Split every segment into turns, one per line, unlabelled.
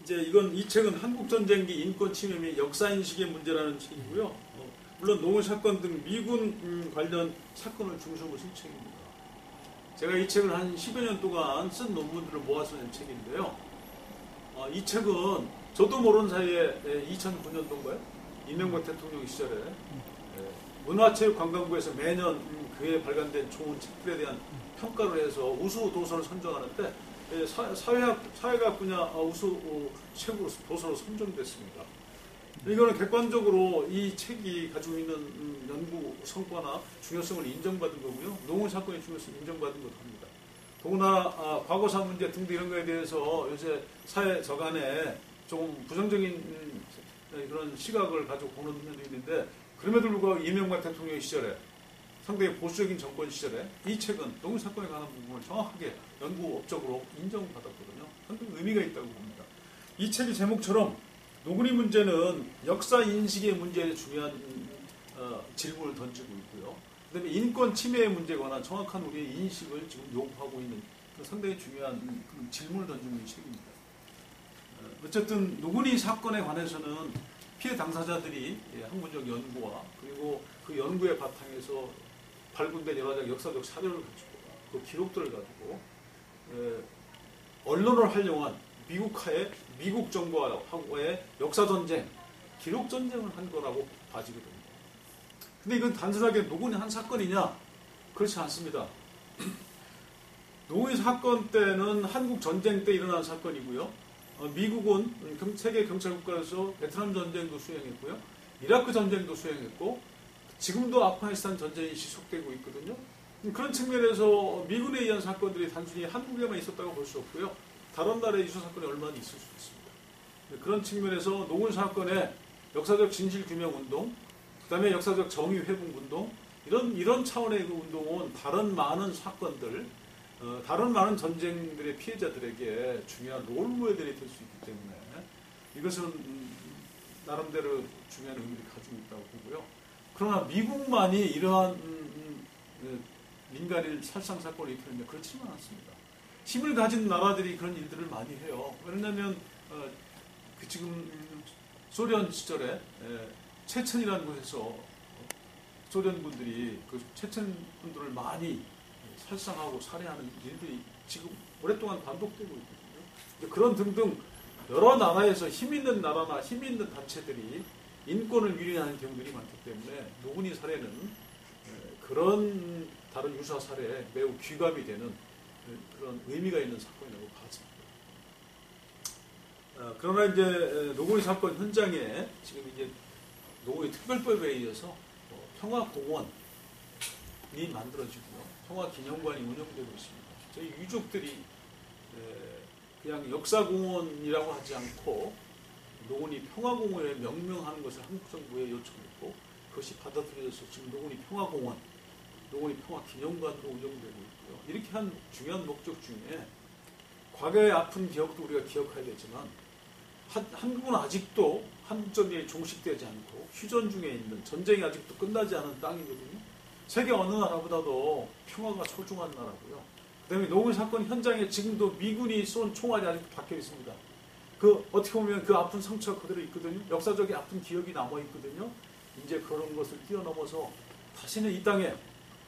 이 책은 한국전쟁기 인권침해 및 역사인식의 문제라는 책이고요. 물론 노무 사건 등 미군 관련 사건을 중심으로 쓴 책입니다. 제가 이 책을 한 10여 년 동안 쓴 논문들을 모아서 낸 책인데요. 이 책은 저도 모르는 사이에 2009년도인가요? 이명박 대통령 시절에 문화체육관광부에서 매년 그해 발간된 좋은 책들에 대한 평가를 해서 우수 도서를 선정하는데 사회학 분야 우수 책으로 도서로 선정됐습니다. 이거는 객관적으로 이 책이 가지고 있는 연구 성과나 중요성을 인정받은 거고요. 노무 사건의 중요성을 인정받은 것도 합니다. 더구나 과거사 문제 등등 이런 거에 대해서 요새 사회 저간에 좀 부정적인 그런 시각을 가지고 보는 면도 있는데, 그럼에도 불구하고 이명박 대통령 시절에 상당히 보수적인 정권 시절에 이 책은 노무 사건에 관한 부분을 정확하게 연구업적으로 인정받았거든요. 상당히 의미가 있다고 봅니다. 이 책의 제목처럼 노구리 문제는 역사 인식의 문제에 중요한 질문을 던지고 있고요. 그다음에 인권 침해의 문제에 관한 정확한 우리의 인식을 지금 요구하고 있는 상당히 중요한 그런 질문을 던지고 있는 책입니다. 어쨌든 노구리 사건에 관해서는 피해 당사자들이 학문적 연구와 그리고 그 연구의 바탕에서 발굴된 여러 가지 역사적 사료를 가지고 그 기록들을 가지고 언론을 활용한 미국 정부와의 역사전쟁, 기록전쟁을 한 거라고 봐지거든요. 근데 이건 단순하게 노구리 한 사건이냐? 그렇지 않습니다. 노구리 사건 때는 한국 전쟁 때 일어난 사건이고요. 미국은 세계 경찰국가에서 베트남 전쟁도 수행했고요. 이라크 전쟁도 수행했고 지금도 아프가니스탄 전쟁이 지속되고 있거든요. 그런 측면에서 미군에 의한 사건들이 단순히 한국에만 있었다고 볼 수 없고요. 다른 나라의 유사 사건이 얼마나 있을 수 있습니다. 그런 측면에서 노무현 사건의 역사적 진실규명운동, 그 다음에 역사적 정의회복운동, 이런 차원의 그 운동은 다른 많은 사건들, 다른 많은 전쟁들의 피해자들에게 중요한 롤모델이 될 수 있기 때문에 이것은 나름대로 중요한 의미를 가지고 있다고 보고요. 그러나 미국만이 이러한 민간인 살상 사건이 일으켰는데 그렇지는 않습니다. 힘을 가진 나라들이 그런 일들을 많이 해요. 왜냐하면 지금 소련 시절에 체첸이라는 곳에서 소련 분들이 그 체첸 분들을 많이 살상하고 살해하는 일들이 지금 오랫동안 반복되고 있거든요. 그런 등등 여러 나라에서 힘 있는 나라나 힘 있는 단체들이 인권을 위린하는 경우들이 많기 때문에 노구리 사례는 그런 다른 유사 사례에 매우 귀감이 되는 그런 의미가 있는 사건이라고 봤습니다. 그러나 이제 노구리 사건 현장에 지금 이제 노구리 특별법에 의해서 평화공원이 만들어지고요. 평화기념관이 운영되고 있습니다. 저희 유족들이 그냥 역사공원이라고 하지 않고 노구리 평화공원에 명명하는 것을 한국 정부에 요청했고 그것이 받아들여져서 지금 노구리 평화공원, 노구리 평화기념관으로 운영되고 있고요. 이렇게 한 중요한 목적 중에 과거의 아픈 기억도 우리가 기억해야 되지만 한국은 아직도 한국전쟁이 종식되지 않고 휴전 중에 있는, 전쟁이 아직도 끝나지 않은 땅이거든요. 세계 어느 나라보다도 평화가 소중한 나라고요. 그 다음에 노구리 사건 현장에 지금도 미군이 쏜 총알이 아직도 박혀 있습니다. 어떻게 보면 그 아픈 상처가 그대로 있거든요. 역사적인 아픈 기억이 남아있거든요. 이제 그런 것을 뛰어넘어서 다시는 이 땅에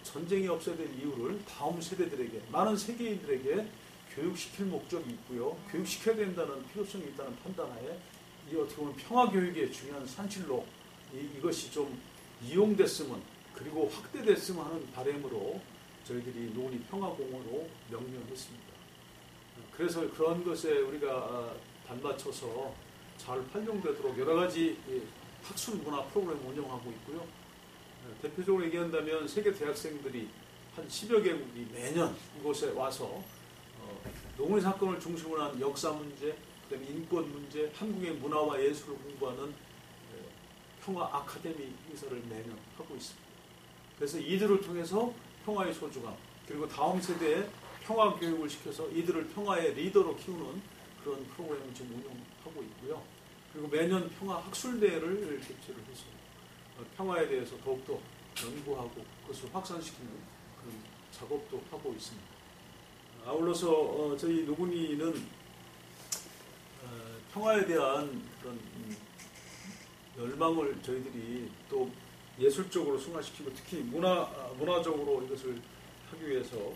전쟁이 없어야 될 이유를 다음 세대들에게, 많은 세계인들에게 교육시킬 목적이 있고요. 교육시켜야 된다는 필요성이 있다는 판단하에 이 어떻게 보면 평화교육의 중요한 산실로 이것이 좀 이용됐으면 그리고 확대됐으면 하는 바람으로 저희들이 노구리 평화공원으로 명명했습니다. 그래서 그런 것에 우리가 발맞춰서 잘 활용되도록 여러 가지 학술 문화 프로그램을 운영하고 있고요. 대표적으로 얘기한다면 세계 대학생들이 한 10여 개국이 매년 이곳에 와서 노무현 사건을 중심으로 한 역사 문제, 그다음에 인권 문제, 한국의 문화와 예술을 공부하는 평화 아카데미 행사를 매년 하고 있습니다. 그래서 이들을 통해서 평화의 소중함, 그리고 다음 세대에 평화 교육을 시켜서 이들을 평화의 리더로 키우는 그런 프로그램을 지금 운영하고 있고요. 그리고 매년 평화 학술대회를 개최를 해서 평화에 대해서 더욱더 연구하고 그것을 확산시키는 그런 작업도 하고 있습니다. 아울러서 저희 노구리는 평화에 대한 그런 열망을 저희들이 또 예술적으로 승화시키고 특히 문화적으로 이것을 하기 위해서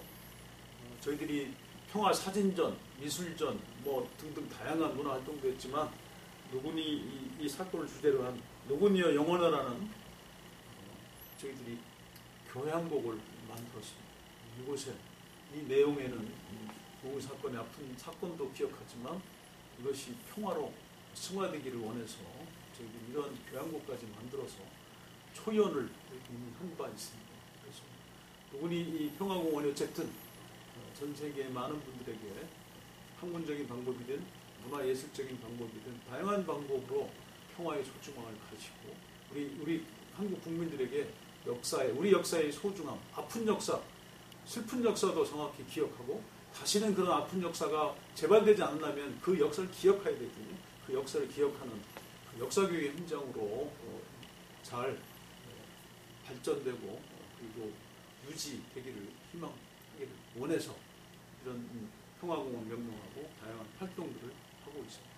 저희들이 평화 사진전, 미술전 뭐 등등 다양한 문화 활동도 했지만 노구니 이 사건을 주제로 한 노구니여 영원하라는 저희들이 교향곡을 만들었습니다. 이곳에 이 내용에는 노구니 사건의 아픈 사건도 기억하지만 이것이 평화로 승화되기를 원해서 저희들이 이런 교향곡까지 만들어서 초연을 한 바 있습니다. 그래서 노구니 이 평화공원이 어쨌든 전 세계의 많은 분들에게 학문적인 방법이든 문화예술적인 방법이든 다양한 방법으로 평화의 소중함을 가르치고 우리 한국 국민들에게 우리 역사의 소중함, 아픈 역사, 슬픈 역사도 정확히 기억하고 다시는 그런 아픈 역사가 재발되지 않으려면 그 역사를 기억해야 되거든요. 그 역사를 기억하는 그 역사교육의 현장으로 잘 발전되고 그리고 유지되기를 희망하기를 원해서 이런 평화공원 명명하고 다양한 활동들을 하고 있습니다.